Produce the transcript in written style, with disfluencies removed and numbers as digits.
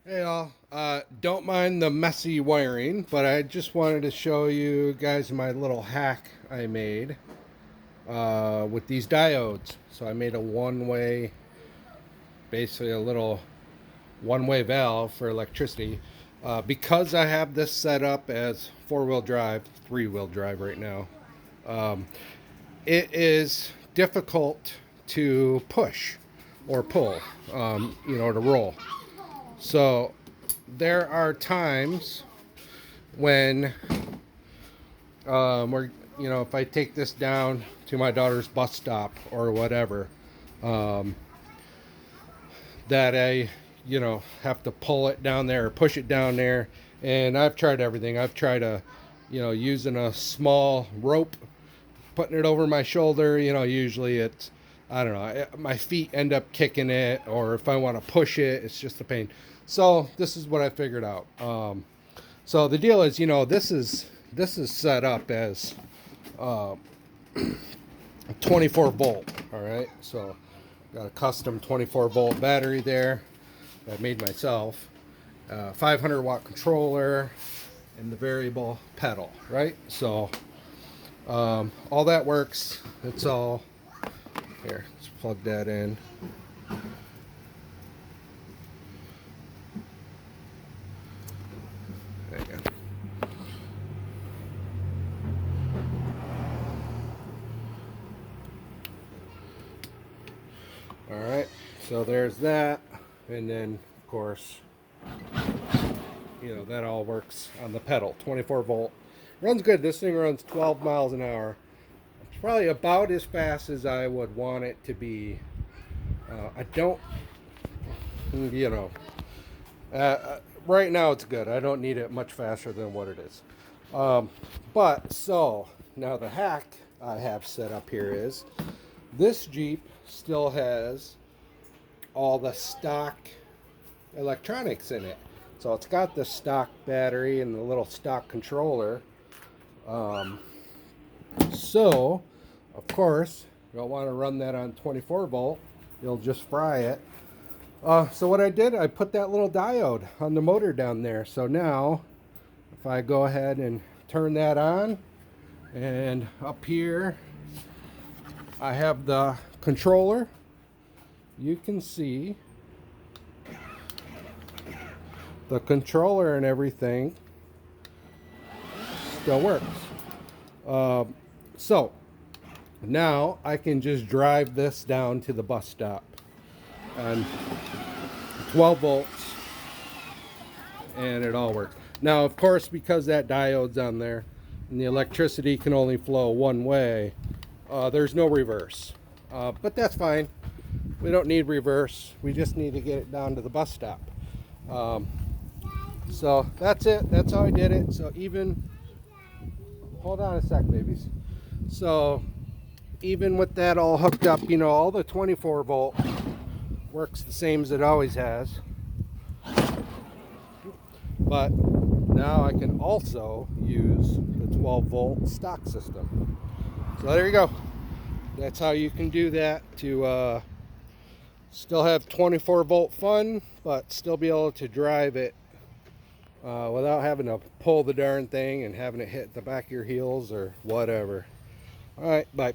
Hey all, don't mind the messy wiring, but I just wanted to show you guys my little hack I made with these diodes. So I made a one-way, basically a little one-way valve for electricity. Because I have this set up as four-wheel drive, three-wheel drive right now, um, it is difficult to push or pull, to roll. So there are times when we're, if I take this down to my daughter's bus stop or whatever, um, that I, have to pull it down there or push it down there. And I've tried everything. I've tried using a small rope, putting it over my shoulder. Usually it's, I don't know, my feet end up kicking it, or if I want to push it, it's just a pain. So this is what I figured out. So the deal is, this is set up as 24 volt. All right, so got a custom 24 volt battery there that I made myself. 500 watt controller and the variable pedal. Right, so all that works. It's all here. Let's plug that in. There you go. All right, so there's that, and then of course, that all works on the pedal. 24 volt, runs good. This thing runs 12 miles an hour. It's probably about as fast as I would want it to be. I don't, you know, right now it's good. I don't need it much faster than what it is. But so now the hack I have set up here is this Jeep still has all the stock electronics in it. So it's got the stock battery and the little stock controller. So, of course, you don't want to run that on 24 volt. You'll just fry it. So what I did, I put that little diode on the motor down there. So now, if I go ahead and turn that on, and up here, I have the controller. You can see the controller and everything still works. So now I can just drive this down to the bus stop on 12 volts and it all works. Now, of course, because that diode's on there and the electricity can only flow one way, there's no reverse. But that's fine. We don't need reverse. We just need to get it down to the bus stop. So that's it. That's how I did it. So even, hold on a sec, babies. So even with that all hooked up, all the 24 volt works the same as it always has. But now I can also use the 12 volt stock system. So there you go. That's how you can do that to still have 24 volt fun, but still be able to drive it without having to pull the darn thing and having it hit the back of your heels or whatever. All right, bye.